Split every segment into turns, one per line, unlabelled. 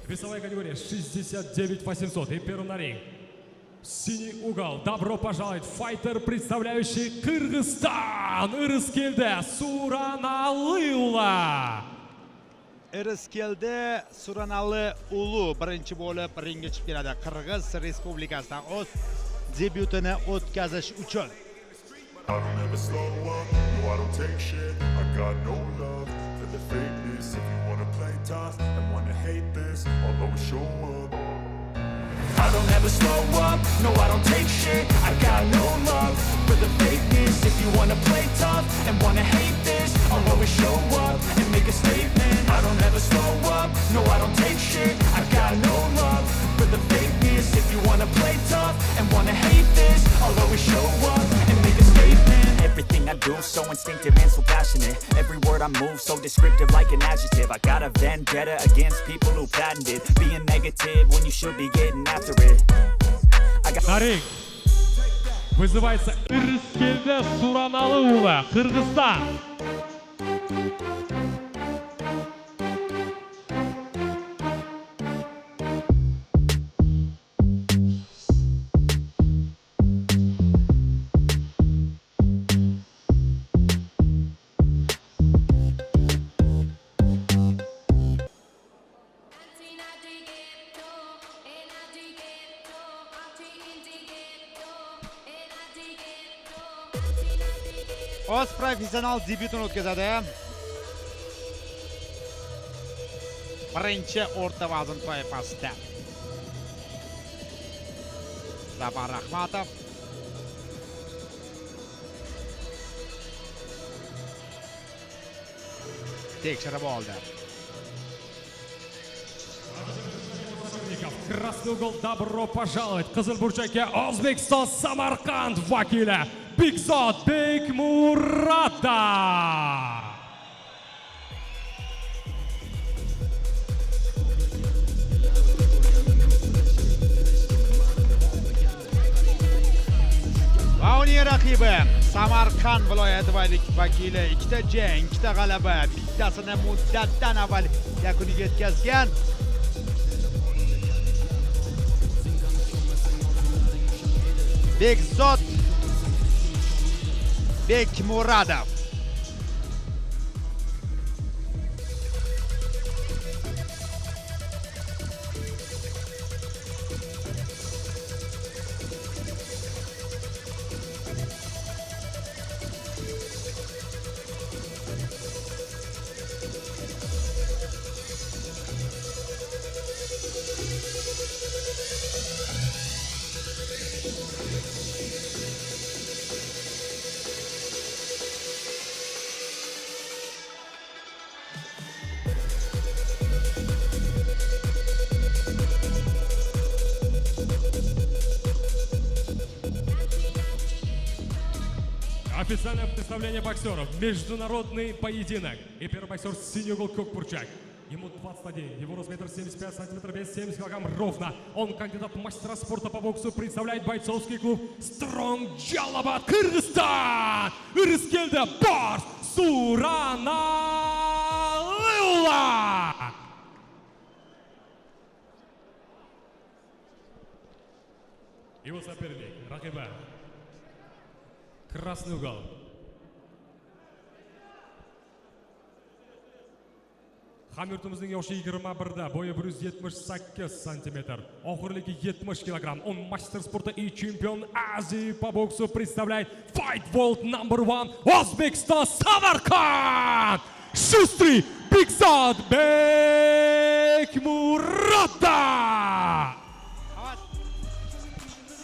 Весовая категория 69 800. И первым на ринг. Синий угол. Добро пожаловать. Файтер, представляющий Кыргызстан. Ырыскелді Сураналы.
Ырыскелді Сураналы Ulu birinchi bo'lib ringga chiqib keladi. Qirg'iz Respublikasidan o'z debyutini o'tkazish uchun.
I don't ever slow up, no I don't take shit. I got no love for the fakeness. If you wanna play tough and wanna hate this, I'll always show up.
I don't ever slow up, no I don't take shit. I got no love for the fakeness. If you wanna play tough and wanna hate this, I'll always show up and make a statement. I don't ever slow up, no I don't take shit. I got no love for the fakeness. If you wanna play tough and wanna hate this, I'll always show up and make a statement. Everything I do so instinctive and so passionate. Every word I move so descriptive like an adjective. I got a vendetta against people who patented being negative when you should be getting after it.
На ринг вызывается Ырыскелді Сураналы, Кыргызстан.
O'z professional debyutini o'tkazadi. Birinchi o'rta vazn toifasida. Zafar Rahmatov tekshirib oldi.
Красный угол, добро пожаловать. Кызыл бурчакке O'zbekiston Samarqand vakili Bekzod Bekmuratov.
Va uning raqibi Samarqand viloyati vakili, ikkita jang, ikkita g'alaba, bittasini muddatdan avval yakuniga yetkazgan. Bekzod Bekmuratov.
Официальное представление боксеров. Международный поединок. И первый боксер синий угол Көкбурчак. Ему 21, его рост 1,75 сантиметров, вес 70 килограмм ровно. Он кандидат в мастера спорта по боксу, представляет бойцовский клуб Strong Jalabad, Кыргызстан. Ырыскелді Барс Сураналы. Его соперник, ракиба. Красный угол. Hamyurtimizning yoshi 21da, bo'yi 178 сантиметр, og'irligi 70 килограмм. Он мастер спорта и чемпион Азии по боксу, представляет Fight World No.1 O'zbekiston Samarqand. Shustri Bekzod Bekmuratov.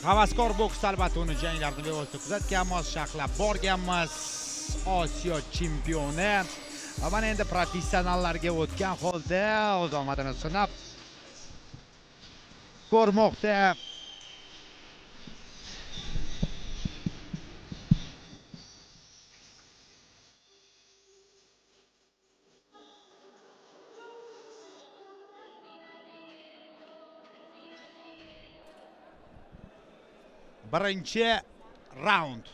Havaskor boks albatta uni janglarni bevosita kuzatganmiz, sharhlab borganmiz. Osiyo chempioni. Va mana endi professionallarga o'tgan holda o'z omadini sinab ko'rmoqda. Birinchi raund.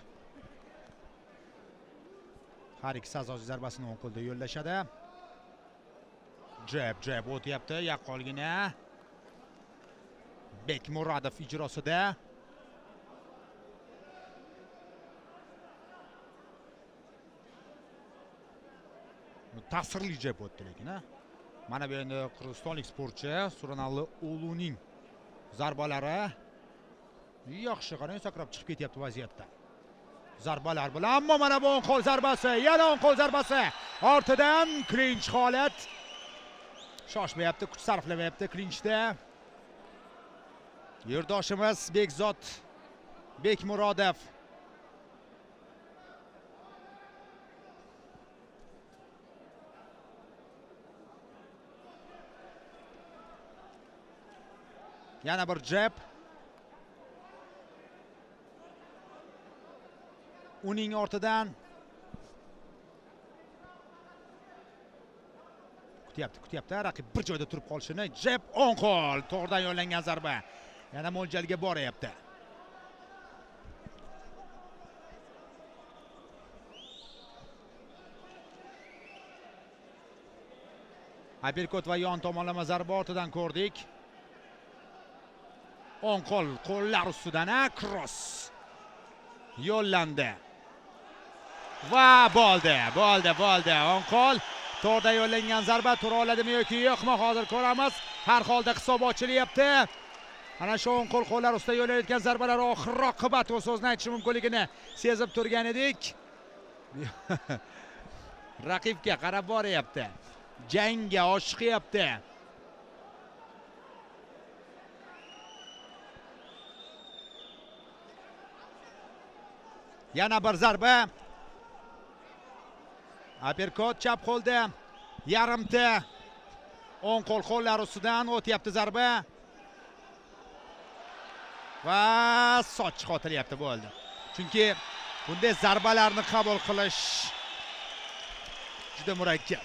Har ikki asosiy zarbasini o'ng qo'lda yo'llashadi. Jab o'tyapti yaqqolgina. Bekmurodov ijrosida. Ta'sirli jab o'tdi lekin, mana bu endi qirg'izistonlik sportchi Suronalli Uluning zarbalari yaxshi, qarang, sakrab chiqib ketyapti vaziyatda. Zarbalar bilan, ammo mana bu o'ng qo'l zarbasi, yana o'ng qo'l zarbasi. Ortidan klinch holat. Shoshmayapti, kuch sarflamayapti klinchda. Yurtdoshimiz Bekzod Bekmurodov. Yana bir jab. Uning ortidan kutyapti. Raqib bir joyda turib qolishini. Jab o'ng qo'l, to'g'ridan yo'llangan zarba. Yana mo'ljalga boryapti. Aperkot va yon tomonlama zarba ortidan ko'rdik. O'ng qo'l, qo'llar ustidan cross yo'llandi. Va bo'ldi. O'ng qo'l, to'g'ridan yo'llangan zarba tura oladimi yoki yo'qmi? Hozir ko'ramiz. Har holda hisob ochilyapti. Ana shu o'ng qo'l, qo'llar ustida yo'layotgan zarbalar oxir oqibat o'z so'zni aytishi mumkinligini sezib turgan edik. Raqibga qarab boryapti. Jangga oshiqyapti. Yana bir zarba. Aperkot chap qo'lda. Yarimta. O'ng qo'l, qo'llar ustidan o'tyapti zarba. Va soch qotilyapti, bo'ldi. Chunki bunday zarbalarni qabul qilish juda murakkab.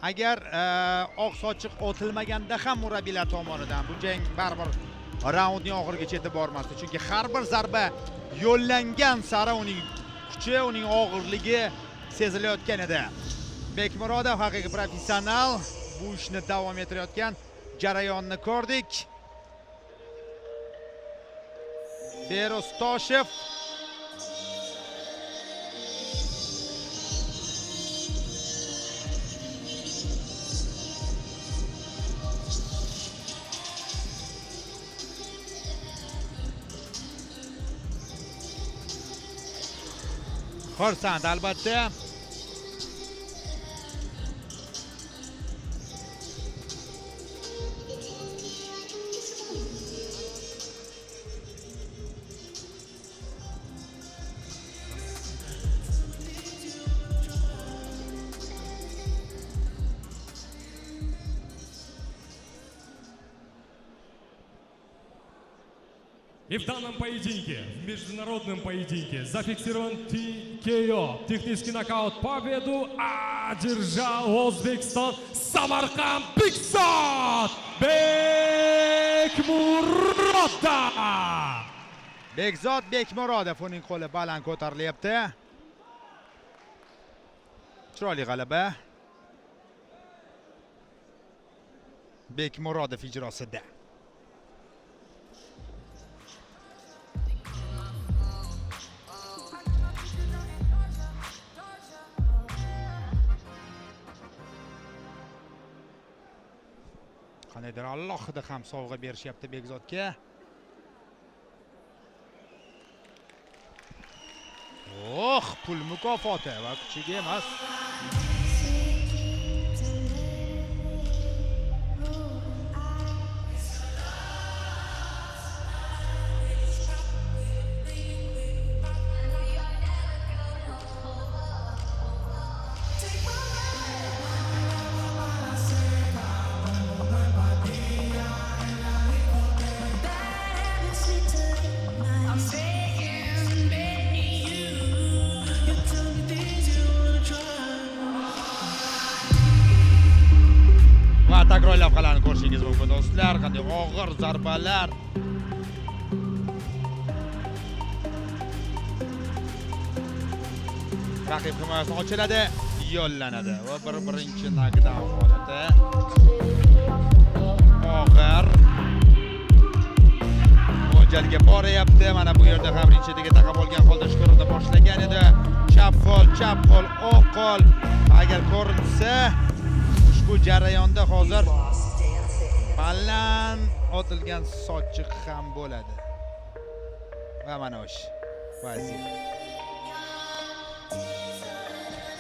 Agar oq sochiq otilmaganda ham murabbiylar tomonidan bu jang baribir raundning oxirigacha yetib bormasdi. Chunki har bir zarba yo'llangan sari uning kuchi, uning og'irligi sezilayotgan edi. Bekmurodov haqiqiy professional bu ishni davom ettirayotgan jarayonni ko'rdik. Feruz Toshev xursand albatta.
И в данном поединке, в международном поединке, зафиксирован TKO. Технический нокаут. Победу одержал Узбекистан Самарканд Bekzod Bekmurodov.
Bekzod Bekmurodov uning qo'li baland ko'tarilyapti. Chiroyli g'alaba. Bekmurodov ijrosida. Qanaydir alohida ham sovg'a berishyapti Bekzodga. Pul mukofoti va kuchiga emas.
I'm saying, baby, you told me things you wanna try.
takror lavhalarni ko'rishingiz mumkin do'stlar. Qanday og'ir zarbalar. Raqib himoyasi ochiladi, yo'llanadi va birinchi knockdown holati. Og'ir mo'ljalga boryapti. Mana bu yerda ham rinchidagi taqab olgan holda shturni boshlagan edi. Chap qo'l, o'q qo'l. Agar ko'rinsa, ushbu jarayonda hozir baland otilgan sochiq ham bo'ladi. Va mana o'sha vaziyat.